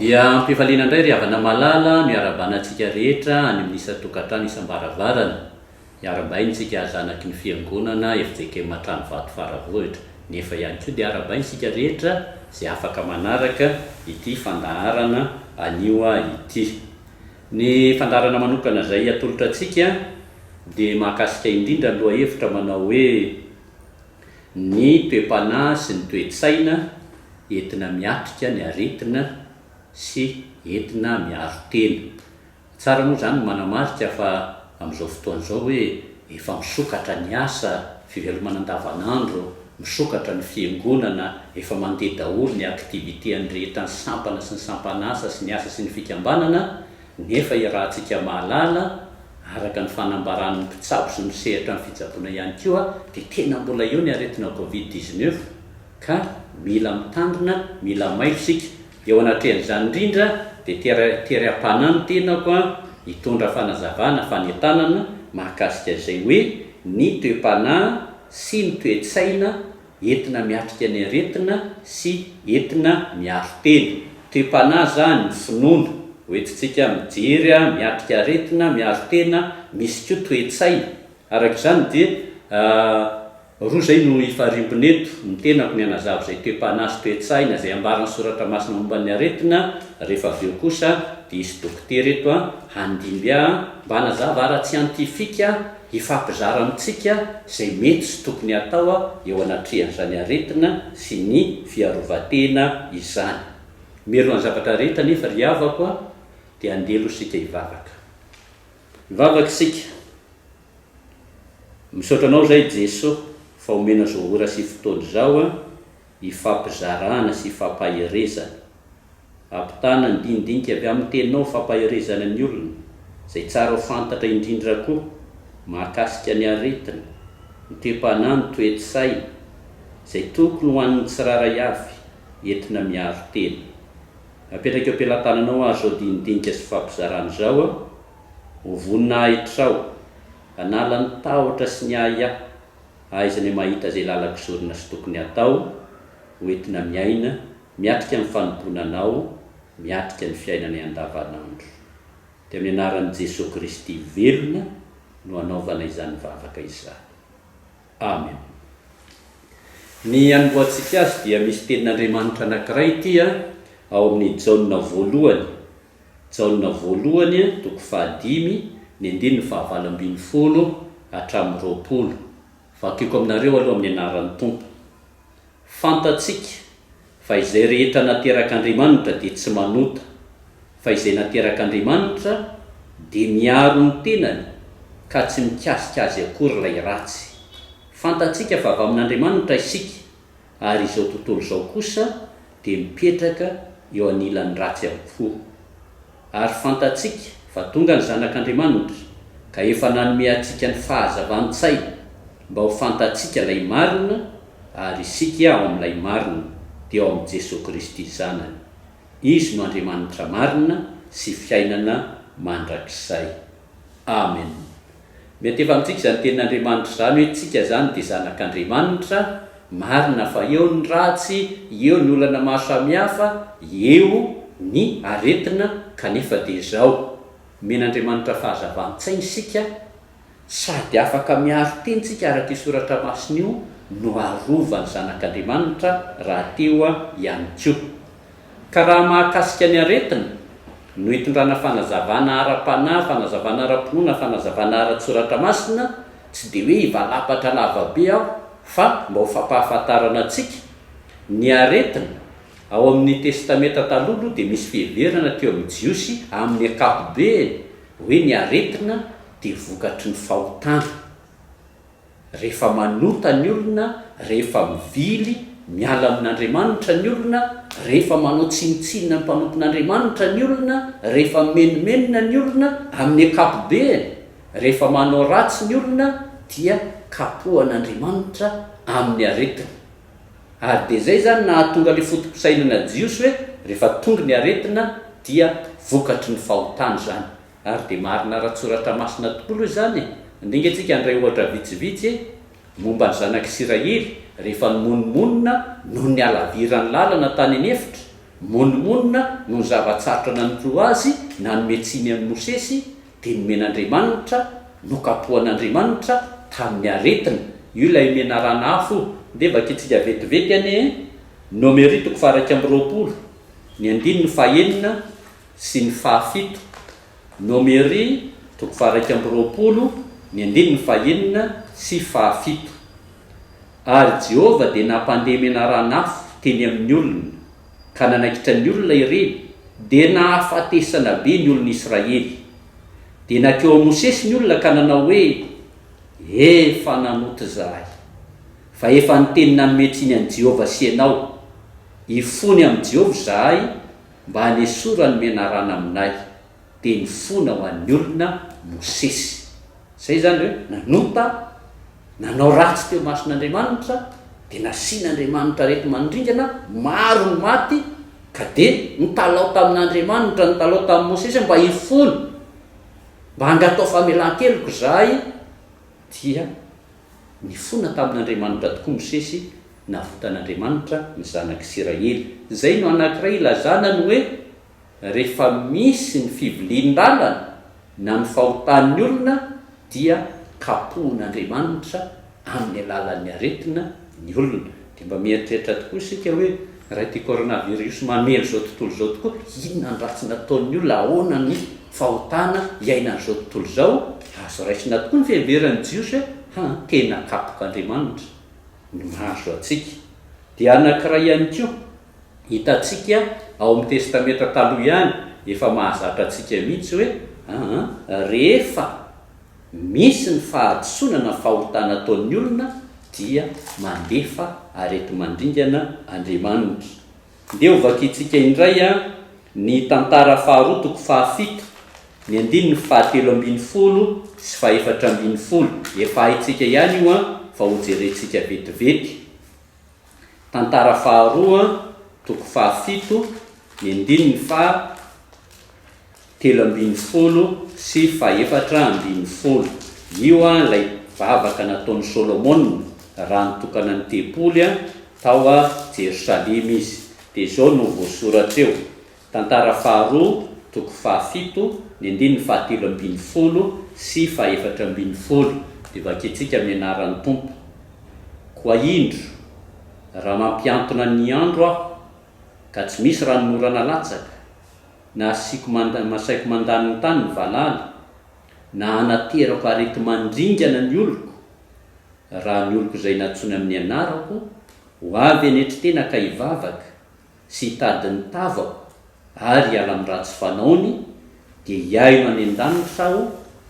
dia mpifaliana indray ry havana malala miarabanantsika rehetra any amin'isa tokantrano isam-baravarana miarabaintsika zanaky ny fiangonana FJK Matrano Vato Faravohitra nefa ihany koa dia arabaintsika rehetra zay afaka manaraka ity fandaharana anio ity. Ny fandaharana manokana zay atolotra antsika dia mahakasika indrindra aloha hevitra manao hoe ny toe-panahy sy ny toe-tsaina entina miatrika ny aretina sy entina miaro tena. Tsara moa zany manamarika fa amin'izao fotoan'izao hoe efa misokatra ny asa fivelomana andavanandro, misokatra ny fiangonana, efa mandeha daholo ny aktivité rehetra ny sampana sy ny sampanasa sy ny asa sy ny fikambanana, nefa iarahantsika mahalala araka ny fanambaran'ny mpitsabo sy misehatra ny fitsaboana ihany koa dia tena mbola eo ny aretina Covid-19 ka mila mitandrina, mila mailo sika. Eo anatrehan'izany indrindra dia teram-panahy ny tenako hitondra fanazavana, fanentanana mahakasika izay hoe ny toe-panahy sy ny toe-tsaina entina miatrika ny aretina sy entina miaro tena. Toe-panahy zany ny finoana hoentintsika mijery miatrika aretina, miaro tena, misy koa toe-tsaina. Araka izany dia roa zay no ifarimbona eto ny tenako ny anazava zay toe-panahy sy toe-tsaina zay ambaran'ny soratra masina momba ny aretina. Rehefa avy eo kosa dia isy dokotera eto handimby mba hanazava ara-tsiantifika hifampizara amintsika zay mety sy tokony atao eo anatrehan'izany aretina sy ny fiarovatena izany. Mialohan'ny zavatra rehetra nefa ry havako dia andelo sika hivavaka. Hivavaka sika. Misaotra anao zay Jesosy fa omena zao ora sy fotoana zao hifampizarana sy hifampaherezana. Ampitana ndindinika avy amin'ny teninao fampaherezana ny olona zay tsara ho fantatra indrindra koa mahakasika ny aretina, ny toe-panahy, ny toe-tsaina zay tokony ho an'ny tsiraray avy entina miaro tena. Apetraka eo am-pelantananao azo dindinika sy fampizarana zao ho voninahitra hanala ny tahotra sy ny aizany mahita zay lalaka zorina sy tokony atao ho entina miaina miatrika ny fanomponanao, miatrika ny fiainana andavanandro. Dia amin'ny anaran'i Jesosy Kristy velona no anaovana izany vavaka izany. Amen. Ny anomboantsika azy dia misy tenin'Andriamanitra anankiray ity ao amin'ny Jaona voalohany. Jaona voalohany toko 5 ny 20 hatramin'ny 20. Vakiko aminareo aloha amin'ny anaran'ny Tompo. Fantatsika fa izay rehetra naterak'Andriamanitra dia tsy manota, fa izay naterak'Andriamanitra dia miaro ny tenany ka tsy mikasika azy akory ilay ratsy. Fantatsika fa avy amin'Andriamanitra isika ary izao tontolo izao kosa dia mipetraka eo anilan'ny ratsy avokoa. Ary fantatsika fa tonga ny zanak'Andriamanitra ka efa nanome antsika ny fahazavan-tsaina mba ho fantatsika ilay marina ary isika ao amin'ilay marina dia ao amin'i Jesosy Kristy zanany. Izy no Andriamanitra marina sy fiainana mandrakizay. Amen. Mety efa amintsika izany tenin'Andriamanitra zany hoe tsika zany dia zanak'Andriamanitra marina fa eo ny ratsy, eo ny olana maro samihafa, eo ny aretina kanefa dia izao men'Andriamanitra fahazavan-tsaina isika sady afaka miaro tentsika araka soratra masina io no arovany zanak'Andriamanitra raha teo ihany koa. Ka raha mahakasika ny aretina no hitondrana fanazavana ara-panahy, fanazavana ara-pinoana, fanazavana ara-tsoratra masina, tsy dia hoe hivalapatra lavabe aho fa mba ho fampahafantarana antsika ny aretina. Ao amin'ny testamenta taloha dia misy fiheverana teo amin'ny Jiosy amin'ny ankapobeny hoe ny aretina dia vokatry ny fahotana. Rehefa manota ny olona, rehefa mivily miala amin'Andriamanitra ny olona, rehefa manao tsinitsinina ny mpanompon'Andriamanitra ny olona, rehefa menimenina ny olona amin'ny ankapobeny, rehefa manao ratsy ny olona dia kapohan'Andriamanitra amin'ny aretina. Ary dia zay zany nahatonga ilay fotom-pisainana Jiosy hoe rehefa tonga ny aretina dia vokatry ny fahotana zany. Ary dia marina ara-tsoratra masina tokoa izany. Indrindra antsika andray ohatra vitsivitsy momba ny zanak'Isiraely rehefa nymonomonina noho ny alaviran'ny lalana tany anefitra monimonina no zavatsarotra nanotro azy nanometsiny amin'ny Mosesy dia nomen'Andriamanitra nokapohan'Andriamanitra tamin'ny aretina. Io ilay menarana afo dia vakitsika vetivety ane Nomeri 2:20, ny 9 ny 5 sy ny 7. Nomeri 2:20, ny 9 ny 5 sy 7. Ary Jehova dia nampandeha menarana afo teny amin'ny olona ka nanaikitra ny olona ireny dia nahafatesana be ny olona Israely. Dia nakeo amin'ny Mosesy ny olona ka nanao hoe efa nanoto zahay fa efa niteny nanometsiny an'i Jehova sy ianao, hifony amin'i Jehova zahay mba hanesora ny menarana aminay. Dia nifona ho an'ny olona Mosesy. Zay zany hoe nanota, nanao ratsy teo mason'Andriamanitra, dia nasian'Andriamanitra reto mandringana, maro ny maty, ka dia nitalao tamin'Andriamanitra, nitalao tamin'i Mosesy mba hifony, mba hangatao famelan-keloko zahay. Dia nifona tamin'Andriamanitra tokoa Mosesy, navotan'Andriamanitra ny zanak'Israely. Zay no anankiray ilazana ny hoe rehefa misy ny fivilian-dalana na ny fahotan'ny olona dia kapohan'Andriamanitra amin'ny alalan'ny aretina ny olona. Dia mba mieritreritra tokoa isika hoe raha ity coronavirus mamelo zao tontolo zao tokoa, inona ny ratsy nataon'ny olona, ahoana ny fahotana iaina n'izao tontolo zao? Azo raisina tokoa ny fiheveran'ny Jiosy hoe tena kapok'Andriamanitra no mahazo atsika. Dia anankiray ihany koa hitantsika ao amin'ny testamenta taloha ihany, efa mahazatra antsika mihitsy hoe rehefa misy ny fahadisoana fahotana ataon'ny olona dia mandefa areti-mandringana Andriamanitra. Dia ho vakitsika indray ny tantara faharoa 7, ny 9:17 sy 4:10. Efa haitsika ihany io fa ho jerentsika vetivety. Tantara faharoa 7, ny 9:17 sy 4:10. Io ilay vavaka nataon'ny Solomon raha nitokana ny tempoly tao Jerosalema izy. Dia izao no voasoratra eo. Tantara faharoa 7, ny 9:17 sy 4:10. Dia vakitsika amin'ny anaran'ny Tompo. Koa indro raha mampiantona ny andro aho ka tsy misy ranomorana latsaka, na asiako masaiko mandany ny tany ny valaly, na anaterako areti-mandringana ny oloko, raha ny oloko izay natsony amin'ny anarako ho avy anetritena ka hivavaka sy hitady ny tavako ary hiala amin'ny ratsy fanaony, dia hiaino any an-danitra aho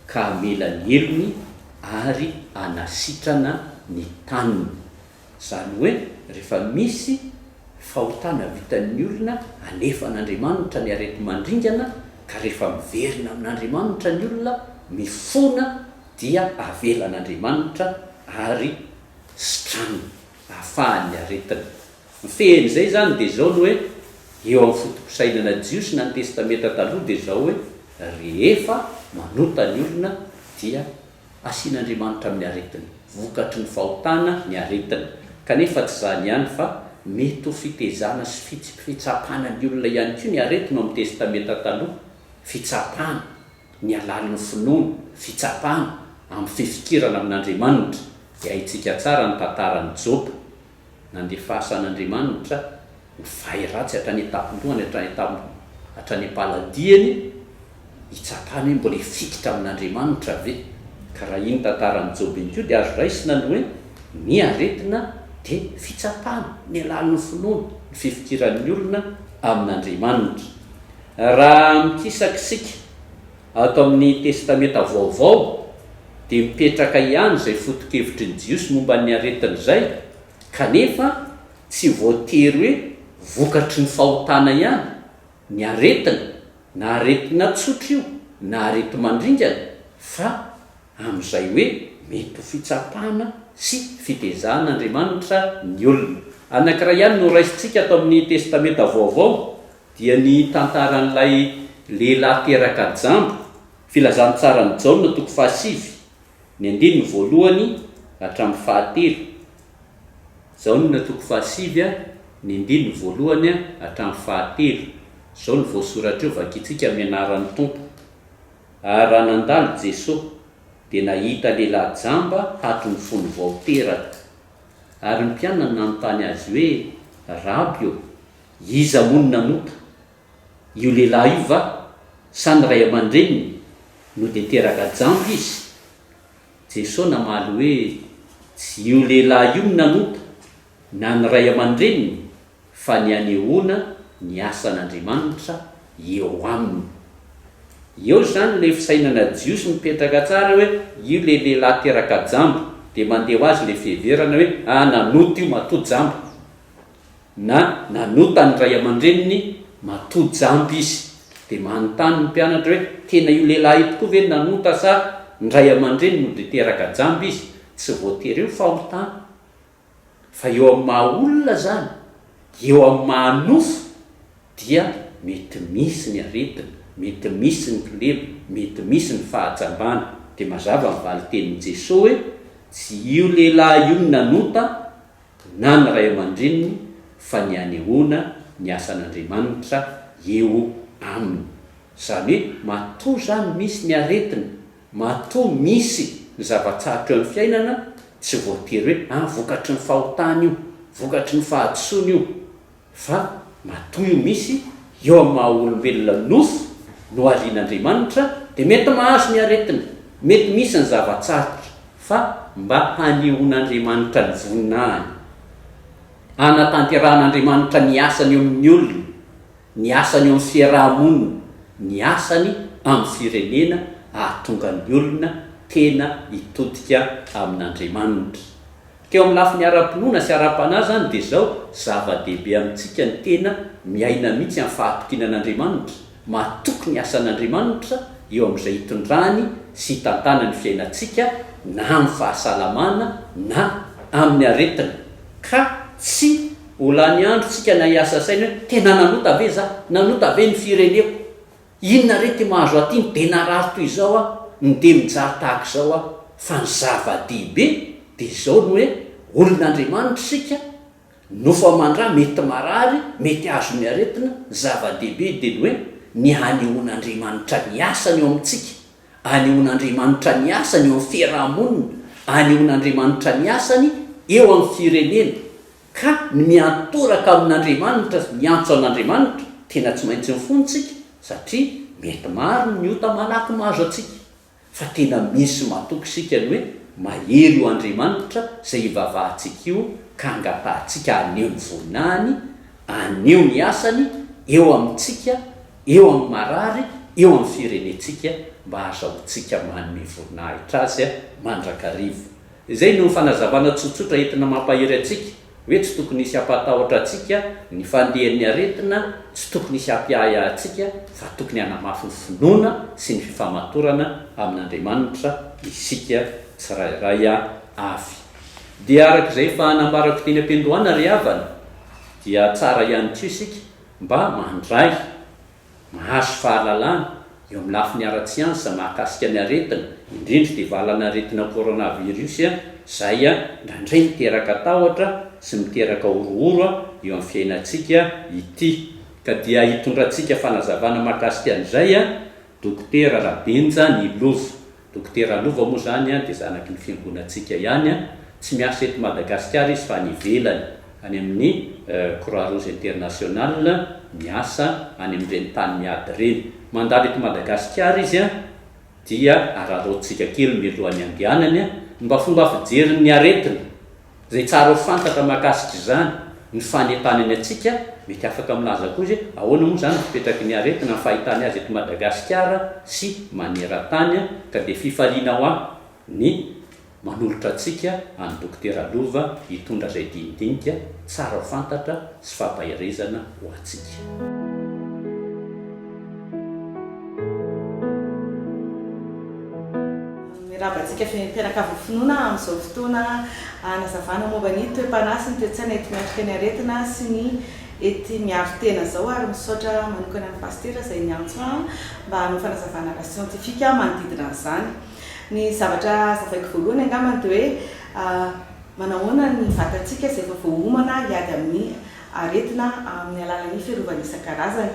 ka hamela ny elony ary hanasitrana ny taniny. Zany hoe rehefa misy fahotana vitan'ny olona, alefan'Andriamanitra ny areti-mandringana, ka rehefa miverina amin'Andriamanitra ny olona, mifona, dia avelan'Andriamanitra ary sitrana ahafahany aretina. Mifehiny zay zany dia zao no hoe eo amin'ny fotoposainana Jiosy na ny testamenta taloha dia zao hoe rehefa manota ny olona dia asian'Andriamanitra amin'ny aretina, vokatry ny fahotana ny aretina. Kanefa tsy zany ihany fa mety ho fitezana sy fitsapana ny olona ihany koa ny aretina amin'ny testamenta taloha. Fitsapana ny alalin'ny finoana, fitsapana amin'ny fifikirana amin'Andriamanitra. Dia haitsika tsara ny tantaran'ny Job, nandefasan'Andriamanitra ny vairatsy hatrany tampon-dohany, hatrany am-paladiany, hitsapana hoe mbola hifikitra amin'Andriamanitra ve. Ka raha iny tantaran'ny Job iny koa dia azo raisina ny hoe ny aretina dia fitsapana ny alalin'ny finoana, ny fifikiran'ny olona amin'Andriamanitra. Raha mikisaka isika ato amin'ny testamenta vaovao dia mipetraka ihany izay foto-kevitry ny Jiosy momba ny aretina izay, kanefa tsy voatery hoe vokatry ny fahotana ihany ny aretina, na aretina tsotra io na areti-mandringana, fa amin'izay hoe mety ho fitsapana sy fitezan'Andriamanitra ny olona. Anankiray ihany no raisitsika ato amin'ny testamenta vaovao dia ny tantaran'ilay lehilahy teraka jambo, filazantsara ny Jaona 7, ny 1 hatramin'ny 7. Jaona 7 ny ndiny voalohany hatramin'ny fahatelo zao ny voasoratra eo vakitsika mianaran'ny tompo. Ary raha nandalo Jesosy dia nahita lehilahy jamba hato ny fony vaoteraka, ary ny mpianina nanontany azy hoe Rabi, iza moa no nanota? Io lehilahy io va sa ny ray aman-dreniny no dia teraka jamba izy? Jesosy namaly hoe tsy io lehilahy io no nanota na ny ray aman-dreniny, fa ny anehoana ny asan'Andriamanitra eo aminy. Eo zany le fisainana jiosy mipetraka tsara hoe io le lehilahy teraka jamba, dia mandeha ho azy le fiheverana hoe nanota io matoa jamba, na nanota ny ray aman-dreniny matoa jamba izy. Dia manontany ny mpianatra hoe tena io lehilahy tokoa ve nanota sa ny ray aman-dreniny no dia teraka jamba izy? Tsy voatery eo fahotana, fa eo amin'ny maha olona zany, eo amin'ny mahanofo dia mety misy ny aretina, mety misy ny problema, mety misy ny fahajambana. Dia mazava ny valitenin'i Jesosy hoe tsy io lehilahy io no nanota na ny ray aman-dreniny, fa ny anehoana ny asan'Andriamanitra eo aminy. Zany hoe matoa zany misy ny aretina, matoa misy ny zava-tsarotra amin'ny fiainana, tsy voatery hoe vokatry ny fahotana io, vokatry ny fahadisoana io, fa matoa io misy eo amin'ny maha olombelona nofo no alian'Andriamanitra. Dia mety mahazo ny aretina, mety misy ny zava-tsarotra, fa mba hanehoan'Andriamanitra ny voninahiny, hanatanteran'Andriamanitra ny asany eo amin'ny olona, ny asany eo amin'ny fiarahamonina, ny asany amin'ny firenena, ahatonga ny olona tena hitodika amin'Andriamanitra. Keo amin'ny lafiny ara-pinoana sy ara-panahy zany dia zao zava-dehibe amintsika ny tena miaina mihitsy amin'ny fahatokynan'Andriamanitra, matoky ny asan'Andriamanitra eo amin'izay hitondrany sy hitantana ny fiainantsika, na amin'ny fahasalamana na amin'ny aretina. Ka tsy ho lany androtsika na hiasa saina hoe tena nanota ve za, nanota ve ny fireneko, inona re ty mahazo atiny, dia narary toy izao ny de mijaly tahaka izao fa ny zava-dehibe dia izao no hoe olon'Andriamanitra sika, nofa mandra mety marary, mety azo ny aretina. Zava-dehibe dia ny hoe ny hanehoan'Andriamanitra ny asany eo amintsika, hanehoan'Andriamanitra ny asany eo amin'ny fiarahamonina, hanehoan'Andriamanitra ny asany eo amin'ny firenena. Ka ny miantoraka amin'Andriamanitra, miantso an'Andriamanitra, tena tsy maintsy mifontsika, satria mety maro ny ota malaky mahazo atsika, fa tena misy matoky sika ny hoe mahery io Andriamanitra zay hivavahantsika io, ka angapahantsika aneo ny voninahiny, aneo ny asany eo amintsika, eo amin'ny marary, eo amin'ny firenentsika, mba hahazahoantsika manome voninahitra azy mandrakarivo. Izay no fanazavana tsotsotra entina mampahery atsika hoe tsy tokony hisy hampatahotra atsika ny fandehan'ny aretina, tsy tokony hisy hampiahy atsika, fa tokony hanamafy ny finoana sy ny fifamatorana amin'Andriamanitra isika tsirairay avy. Dia arak'izay fa hanambarako teny am-piandohana ry havana, dia tsara ihany koa isika mba mandray mahazo fahalalana eo amin'ny lafiny ara-tsiansa mahakasika ny aretina, indrindra dia valana aretina coronavirus zay ndraindray miteraka tahotra sy miteraka orooro eo amin'ny fiainantsika ity. Ka dia hitondrantsika fanazavana mahakasika an'izay Dokotera Rabenja Nilova. Dokotera Lova moa zany dia zanaky ny fiangonantsika ihany, tsy miasa eto Madagasikara izy fa any ivelany, any amin'ny Croix Rouge Internationale miasa any amin'ireny tany miady reny. Mandalo eto Madagasikara izy dia araroantsika kely mialohan'ny andehanany mba fomba fijeriny ny aretina, zay tsara ho fantatra mahakasika izany ny fanentanany atsika. Mety afaka milaza koa izy ahoana moa zany fipetraky ny aretina, fahitany azy eto Madagasikara sy maneran-tany. Ka dia fifaliana ho ny manolotra atsika any Dokotera Lova hitondra zay dinidinika tsara ho fantatra sy fampaherezana ho atsika. Rabantsika fianakavy finoana amin'izao fotoana hanazavana momba ny toe-panahy sy ny toe-tsaina ety miatrika ny aretina sy ny ety miaro tena zao, ary misaotra manokana ny pastera izay niantso mba hanao fanazavana ara siantifika manodidina an'izany. Ny zavatra zavaiko voalohany angambany dia hoe manahoana ny vatantsika izay efa voahomana hiady amin'ny aretina amin'ny alalan'ny fiarovana isan-karazany.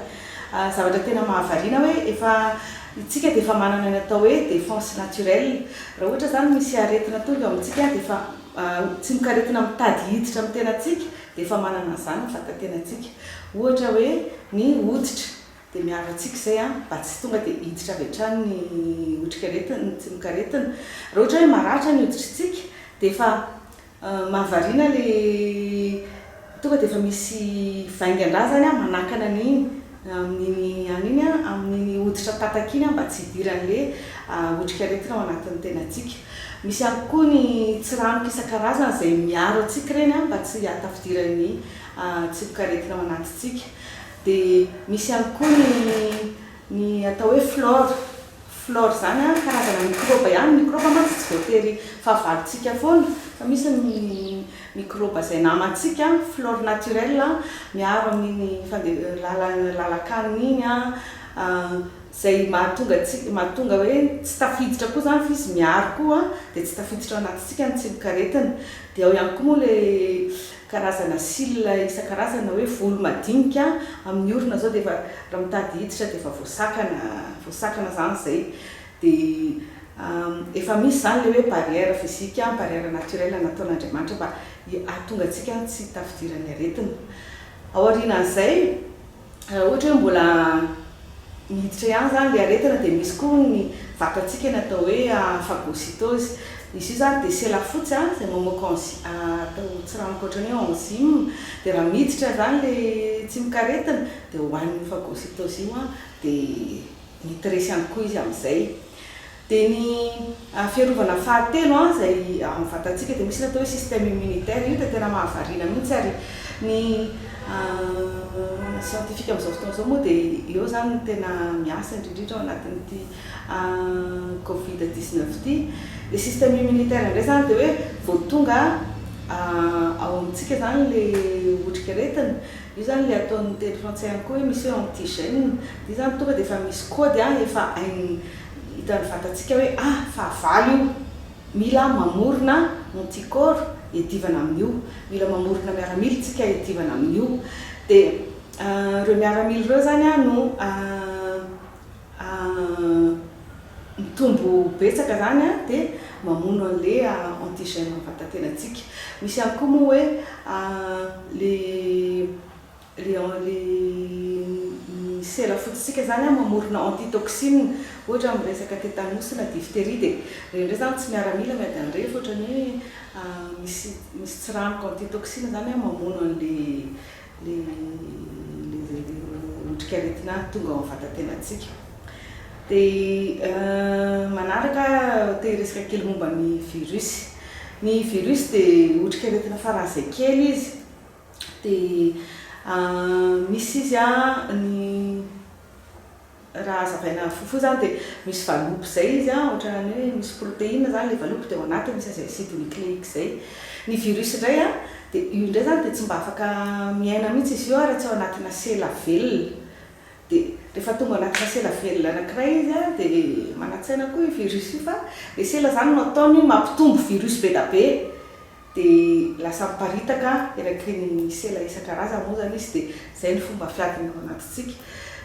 Zavatra tena mahavariana hoe efa itsika dia efa manana ny atao hoe défense naturelle. Raha ohatra zany misy aretina tonga amintsika dia efa tsy mikaretina mitady hiditra amin'ny tenantsika dia efa manana izany ny vatantenantsika. Ohatra hoe ny hoditra dia miaro antsika izay mba tsy tonga dia hiditra avy hatrany ny otrikaretina tsy mikaretina. Raha ohatra hoe maratra ny hoditrintsika dia efa mahavariana le tonga dia efa misy vaingan-draha zany manakana an'iny amin'ny hoditra tataka iny mba tsy hidiran'le otrikaretina ao anatin'ny tenantsika. Misy ihany koa ny tsiranoka isan-karazany izay miaro antsika ireny mba tsy hatafidiran'ny tsy mikaretina ao anatintsika. Dia misy ihany koa ny atao hoe flore. Flore zany karazana microbe ihany. Microbe mantsy tsy voatery fahavalontsika foana fa misy ny microbe izay namantsika. Flore naturelle miaro amin'ny lalakanina iny izay mahatonga hoe tsy tafiditra koa zany fa izy miaro koa dia tsy tafiditra ao anatintsika ny tsy mikaretina. Dia ao ihany koa moa le karazana cils isan-karazana hoe volo madinika amin'ny orona zao dia efa raha mitady hiditra dia efa voasakana zany izay. Dia efa misy zany le hoe barrière physique, barrière naturelle nataon'Andriamanitra mba ahatonga antsika tsy tafidiran'ny aretina. Ao aorianan'izay ohatra hoe mbola miditra ihany zany le aretina dia misy koa ny vatantsika natao hoe phagocytose. Izy io zany dia sela fotsy izay mamoaka atao tsiranoka ohatran'ny hoe enzyme. Dia raha miditra zany le tsy mikaretina dia hohanin'ny phagocytose io dia mitresy ihany koa izy amin'izay. Dia ny fiarovana fahatelo izay amin'ny vatantsika dia misy atao hoe système immunitaire. Io dia tena mahavariana mihitsy ary ny scientifique amin'izao fotoana izao moa dia eo zany tena miasa indrindra ao anatin'ity Covid-19 ity. Le système immunitaire indray zany dia hoe vao tonga ao amintsika zany le otrikaretina. Io zany le ataon'ny teny frantsay ihany koa hoe misy hoe antigène. Io zany tonga dia efa misy kody efa hitan'ny vatantsika hoe fahavalo io, mila mamorona anticorps hiadivana amin'io, mila mamorona miaramila tsika hiadivana amin'io. Dia ireo miaramila ireo zany no mitombo betsaka zany dia mamono an'le antigène amin'ny vatantenantsika. Misy ihany koa moa hoe le sela fotsitsika zany mamorona antitoxine. Ohatra amin'ny resaka tétanos na diphtérie dia ireny zany tsy miaramila miady an'ireny fa ohatrany hoe misy tsiranoka antitoxine zany mamono an'le otrikaretina tonga ao amin'ny vatantenantsika. Dia manaraka te resaka kely momba ny virus. Ny virus dia otrikaretina faran'izay kely izy. Dia misy izy ny raha azavaina fohifohy zany dia misy valopy izay izy ohatran'ny hoe misy protéine zany le valopy dia ao anatiny misy acide nucléique izay. Ny virus indray dia io indray zany dia tsy mba afaka miaina mihitsy izy io raha tsy ao anatina sela velona. Dia rehefa tonga anatina sela velona anankiray izy dia manatsaina koa io virus io fa le sela zany no ataony mampitombo virus be da be. Dia lasa miparitaka eraky ny sela isan-karazany moa zany izy dia izay ny fomba fiadiny ao anatintsika.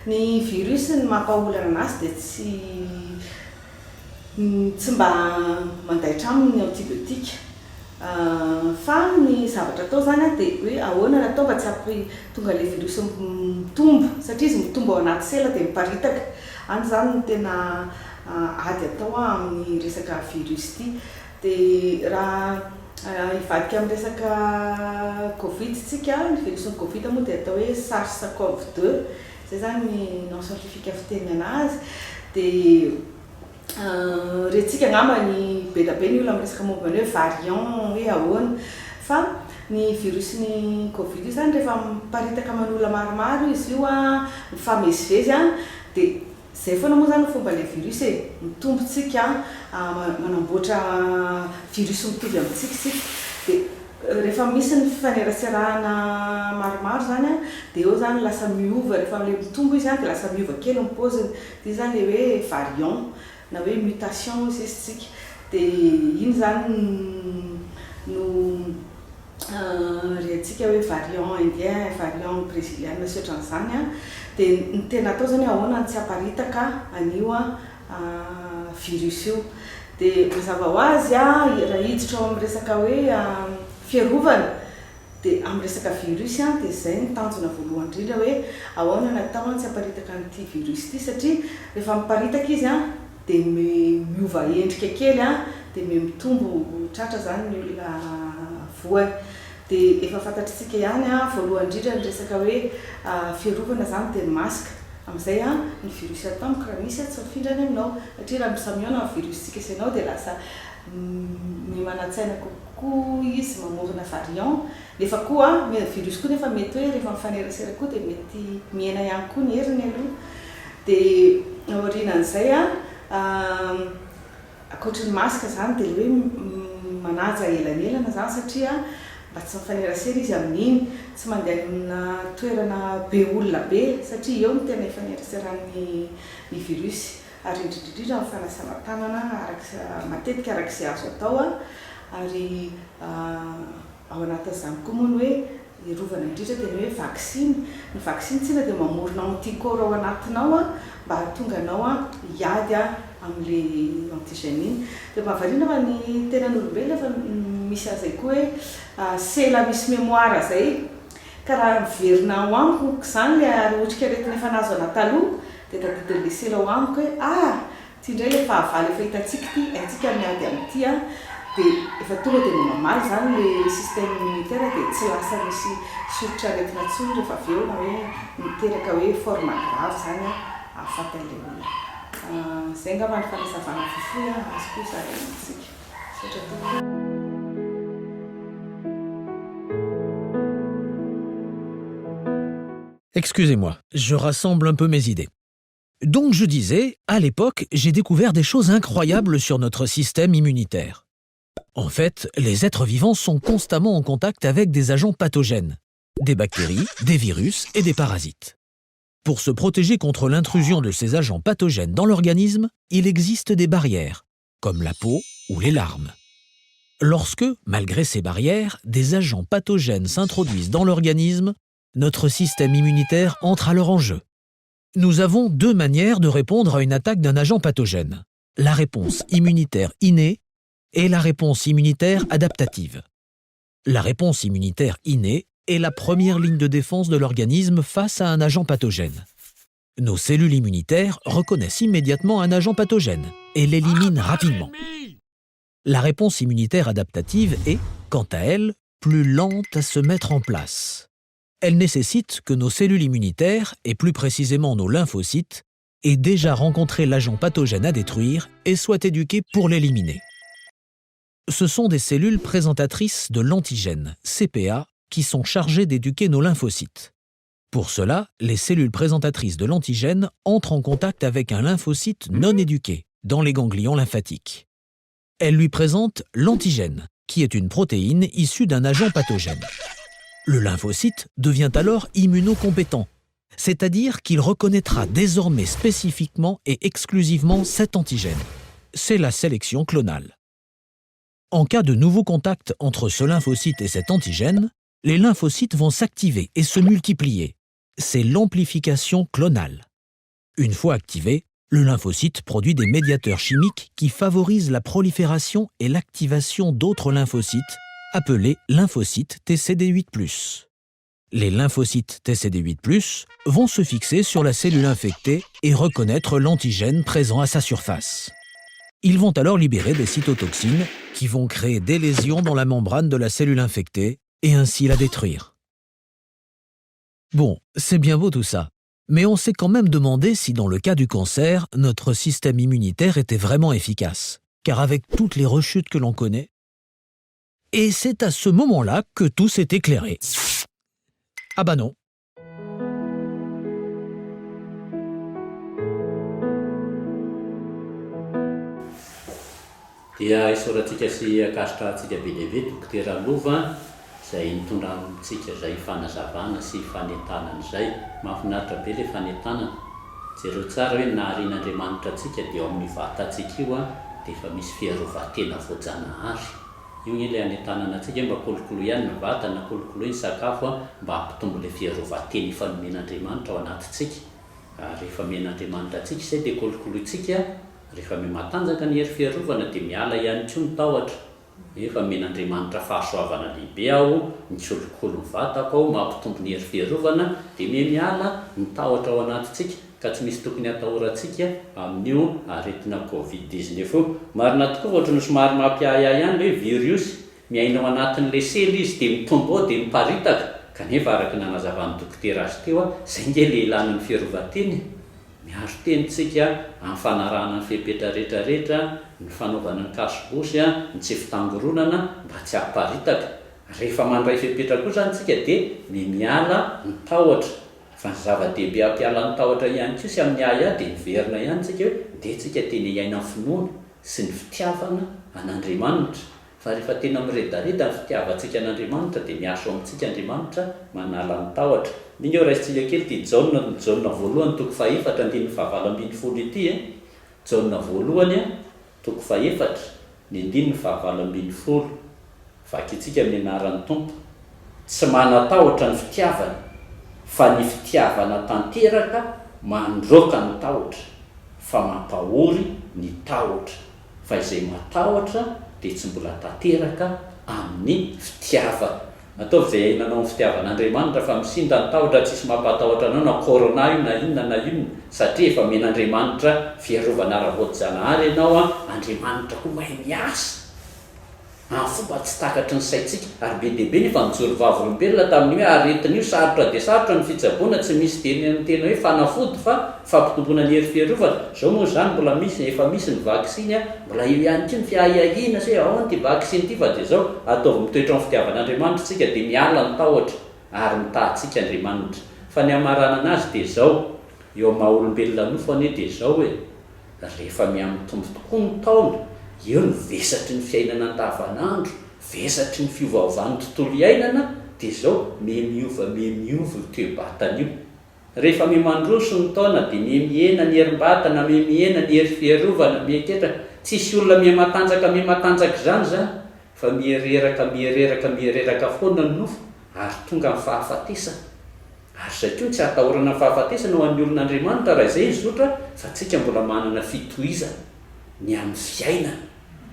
Ny virus ny mampaolana anazy dia tsy mba mandaitra aminy ny antibiotika. Fa ny zavatra atao zany dia hoe ahoana natao mba tsy tonga le virus mitombo satria izy mitombo ao anaty sela dia miparitaka. Any zany no tena ady atao amin'ny resaka virus ity. Dia raha hivadika amin'ny resaka Covid tsika, ny virus Covid moa dia atao hoe SARS-CoV-2. Zay zany ny nom scientifique fiteny anazy. Dia rentsika angamba ny be da be ny olona amin'ny resaka momba ny hoe variant hoe ahoana. Fa ny virus ny Covid io zany rehefa miparitaka amin'olona maromaro izy io mifamezivezy dia izay foana moa zany fomba le virus mitombo tsika manamboatra virus mitovy amintsika sika. Dia rehefa misy ny fifaneraserahana maromaro zany dia eo zany lasa miova rehefa le mitombo izy dia lasa miova kely ny paoziny. Dia zany le hoe variant na hoe mutation izy tsika. Dia iny zany no rentsika tsika hoe variant indien, variant brésilien sy ohatran'izany a. Dia ny tena atao zany ahoana tsy hamparitaka anio virus io. Dia mazava ho azy raha hiditra ao amin'ny resaka hoe fiarovana dia amin'ny resaka virus dia izay ny tanjona voalohany indrindra hoe ahoana natao tsy hamparitaka an'ity virus ity, satria rehefa miparitaka izy dia miova endrika kely dia mitombo tratra zany ny olona voany. Dia efa fantatritsika ihany voalohany indrindra ny resaka hoe fiarovana zany dia masque. Amin'izay ny virus tampoka raha misy tsy mifindrany aminao, satria raha misamiona ny virus tsika sy ianao dia lasa mimanatsaina kokoa izy mamorona variant. Nefa koa virus koa nefa mety hoe rehefa mifanerasera koa dia mety miaina ihany koa ny heriny aloha. Dia aorianan'izay ankoatry ny masque zany dia le hoe manaja elanelana zany, satria mba tsy mifanerasera izy amin'iny, tsy mandeha amina toerana be olona be, satria eo no tena ifaneraseran'ny virus. Ary indrindrindrindra amin'ny fanasana tanana matetika arak'izay azo atao ary ao anatin'izany koa moa ny hoe hiarovana indrindra dia ny hoe vaksiny. Ny vaksiny tsina dia mamorona antikôro ao anatinao mba hahatonga anao hiady amin'ilay antigène iny. Dia mahavariana fa ny tenan'olombelona efa misy an'izay koa hoe sela misy mémoire zay, ka raha miverina ao amiko izany le otrika aretina efa nazo ana taloha dia tadidin'ilay sela ao amiko hoe ty indray le fahavalo efa hitantsika ity, haintsika miady amin'ity dia efa tonga dia mamamaly zany le système immunitaire dia tsy lasa misy soritra aretina intsony rehefa avy eo na hoe miteraka hoe forme grave zany afaka ilay olona. Izay angamba ny fanazavana fohifohy azy koa zarentsika. Excusez-moi, je rassemble un peu mes idées. Donc je disais, à l'époque, j'ai découvert des choses incroyables sur notre système immunitaire. En fait, les êtres vivants sont constamment en contact avec des agents pathogènes, des bactéries, des virus et des parasites. Pour se protéger contre l'intrusion de ces agents pathogènes dans l'organisme, il existe des barrières, comme la peau ou les larmes. Lorsque, malgré ces barrières, des agents pathogènes s'introduisent dans l'organisme, notre système immunitaire entre alors en jeu. Nous avons deux manières de répondre à une attaque d'un agent pathogène. La réponse immunitaire innée et la réponse immunitaire adaptative. La réponse immunitaire innée est la première ligne de défense de l'organisme face à un agent pathogène. Nos cellules immunitaires reconnaissent immédiatement un agent pathogène et l'éliminent rapidement. La réponse immunitaire adaptative est, quant à elle, plus lente à se mettre en place. Elle nécessite que nos cellules immunitaires, et plus précisément nos lymphocytes, aient déjà rencontré l'agent pathogène à détruire et soient éduquées pour l'éliminer. Ce sont des cellules présentatrices de l'antigène, CPA, qui sont chargées d'éduquer nos lymphocytes. Pour cela, les cellules présentatrices de l'antigène entrent en contact avec un lymphocyte non éduqué, dans les ganglions lymphatiques. Elles lui présentent l'antigène, qui est une protéine issue d'un agent pathogène. Le lymphocyte devient alors immunocompétent, c'est-à-dire qu'il reconnaîtra désormais spécifiquement et exclusivement cet antigène. C'est la sélection clonale. En cas de nouveau contact entre ce lymphocyte et cet antigène, les lymphocytes vont s'activer et se multiplier. C'est l'amplification clonale. Une fois activé, le lymphocyte produit des médiateurs chimiques qui favorisent la prolifération et l'activation d'autres lymphocytes, appelés lymphocytes TCD8+. Les lymphocytes TCD8+, vont se fixer sur la cellule infectée et reconnaître l'antigène présent à sa surface. Ils vont alors libérer des cytotoxines qui vont créer des lésions dans la membrane de la cellule infectée et ainsi la détruire. Bon, c'est bien beau tout ça, mais on s'est quand même demandé si dans le cas du cancer, notre système immunitaire était vraiment efficace, car avec toutes les rechutes que l'on connaît, et c'est à ce moment-là que tout s'est éclairé. Ah bah non. Dia isaorantsika sy akasitrahantsika be lehibe dokotera Lova izay mitondra amintsika izay fanazavana sy fanentanana izay. Mahafinaritra be ilay fanentanana. Jereo tsara hoe naharian'Andriamanitra antsika dia ao amin'ny vatantsika io dia efa misy fiarovan-tena voajanahary. io ny ilay anentanana antsika mba kolokolo ihany ny vatana kolokolo ny sakafo mba hampitombo le fiarovan-teny ifanomen'Andriamanitra ao anatintsika. Rehefa men'Andriamanitra antsika izay dia kolokolointsika rehefa matanjaka ny hery fiarovana dia miala ihany koa ny tahotra. Efa men'Andriamanitra fahasoavana lehibe aho ny kolokolo ny vatako ao mampitombo ny hery fiarovana dia miala ny tahotra ao anatintsika ka tsy misy tokony atahorantsika amin'io aretina Covid-19. Marina tokoa ohatry ny somary mampiahiahy ihany hoe virus miaina ao anatin'ilay sely izy dia mitombo ao dia miparitaka, kanefa araka nanazavany dokotera azy teo izay nge le ilana ny fiarovan-teny. Miaro tenitsika amin'ny fanarahana ny fepetra rehetrarehetra, ny fanaovana ny kasobosy, ny tsy fitangoronana mba tsy hamparitaka. Rehefa mandray fepetra koa zany tsika dia miala ny tahotra. Fa ny zava-dehibe ampiala ny tahotra ihany koa sy amin'ny dia niverina ihany tsika hoe dia tsika teny iaina ny finoana sy ny fitiavana an'Andriamanitra. Fa rehefa tena miredareda ny fitiavantsika an'Andriamanitra dia miaso amintsika Andriamanitra manala ny tahotra. Mingo eo raisitsika kely ty Jaona voalohany toko 4:7-20 ity. Jaona voalohany toko 4:7-20. Vaky itsika amin'ny anaran'ny Tompo. Tsy manatahotra ny fitiavana, fa ny fitiavana tanteraka mandroaka ny tahotra, fa mampahory ny tahotra. Fa izay matahotra dia tsy mbola tanteraka amin'ny fitiavana. Ataovy izay ainanao ny fitiavan'Andriamanitra fa misinda ny tahotra tsisy mampatahotra anao na corona io na inona na inona, satria efa men'Andriamanitra fiarovana ara-boajanahary ianao. Andriamanitra koa mahay miasa amin'ny fomba tsy takatry ny saintsika. Ary be dia be nefa mijoro vavolombelona tamin'ny hoe aretin'io sarotra dia sarotra ny fitsaboana, tsy misy tena hoe fanafody fa fampitomboana ny hery fiarovana. Zao moa zany mbola misy, efa misy ny vaksiny, mbola io ihany koa ny fiahiahiana se ao ty vaksiny ty, fa dia zao ataovy mitoetra amin'ny fitiavan'Andriamanitra tsika dia miala ny tahotra ary mitahantsika Andriamanitra. Fa ny amarana anazy dia zao, eo amin'ny maha-olombelona nofo anie dia zao hoe rehefa miamitombo tokoa ny taona, eo ny vesatry ny fiainana andavanandro, vesatry ny fiovaovan'ny tontolo iainana, dia zao miova toe-batan'io. Rehefa mandroso ny taona dia miena ny herim-batana, miena ny hery fiarovana, mieketra. Tsisy olona matanjaka zany, fa miereraka foana ny nofo ary tonga amin'ny fahafatesana. Ary satria tsy hatahorana ny fahafatesana ho an'ny olon'Andriamanitra raha izay izy ohatra fa tsika mbola manana fitohizana ny amin'ny fiainana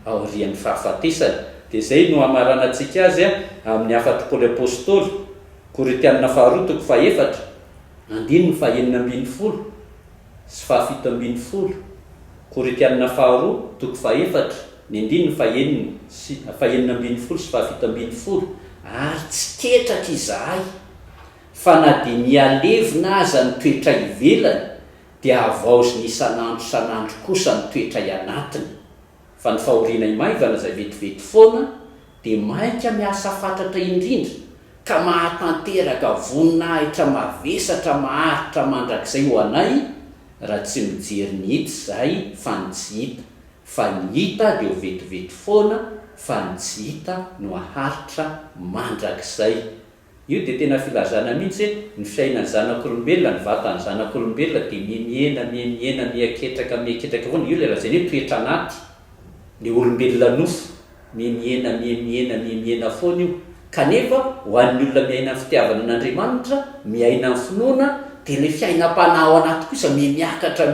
aorian'ny fahafatesana. Dia izay no amaranantsika azy amin'ny afatok'Paoly apôstôly, Korinthiana 2:4-6:7-20, Korinthiana 2:4-6:7-20. Ary tsy ketraka izahay, fa na dia nialevina aza ny toetra ivelany dia avaozy ny isanandro kosa ny toetra ianatiny. Fa ny fahoriana imaivana izay vetivety foana dia mainka miasa fatratra indrindra ka mahatanteraka voninahitra mavesatra maharitra mandrakizay ho anay, raha tsy mijery ny hita izay fa ny tsy hita. Fa ny hita dia ho vetivety foana, fa ny tsy hita no haharitra mandrakizay. Io dia tena filazana mihitsy ny fiainan'ny zanak'olombelona, ny vatan'ny zanak'olombelona dia miena mieketraka foana. Io ilay lazainy hoe toetra anaty. Ny olombelona nofo miena foana io. Kanefa ho an'ny olona miaina amin'ny fitiavana an'Andriamanitra, miaina amin'ny finoana, dia ilay fiainam-panahy ao anaty kosa miakatra,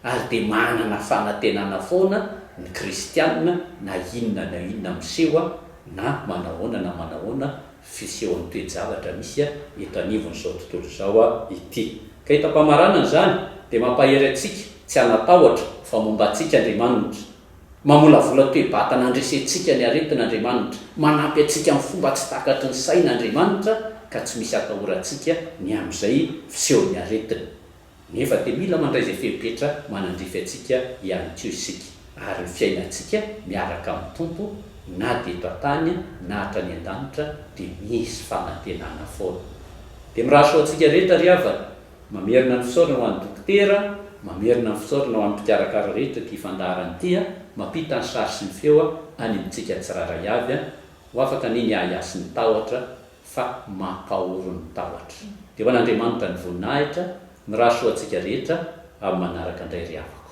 ary dia manana fanantenana foana ny kristianina, na inona miseho na manahoana fisehoan'ny toe-javatra misy eto anivon'izao tontolo izao ity. Ka hitam-pamaranana zany dia mampahery antsika tsy hanatahotra fa momba antsika Andriamanitra, mamolavola toe-batana andresentsika ny aretin'Andriamanitra, manampy antsika amin'ny fomba tsy takatry ny sain'Andriamanitra ka tsy misy atahorantsika ny amin'izay fisehon'ny aretina. Nefa dia mila mandray izay fepetra manandrify antsika ihany koa isika, ary ny fiainantsika miaraka amin'ny Tompo, na dia eto an-tany na hatrany an-danitra dia misy fanantenana foana. Dia miraso antsika rehetra ry havana, mamerina ny fisaorana ho an'ny dokotera, mamerina ny fisaorana ho an'ny mpikarakara rehetra ty fandaharany ity, mampita ny sary sy ny feo animontsika tsiraray avy ho afaka niny ahiasy ny tahotra fa mampahory ny tahotra. Dia ho an'Andriamanitra ny voninahitra, miraso antsika rehetra amin'ny manaraka indray ry havana.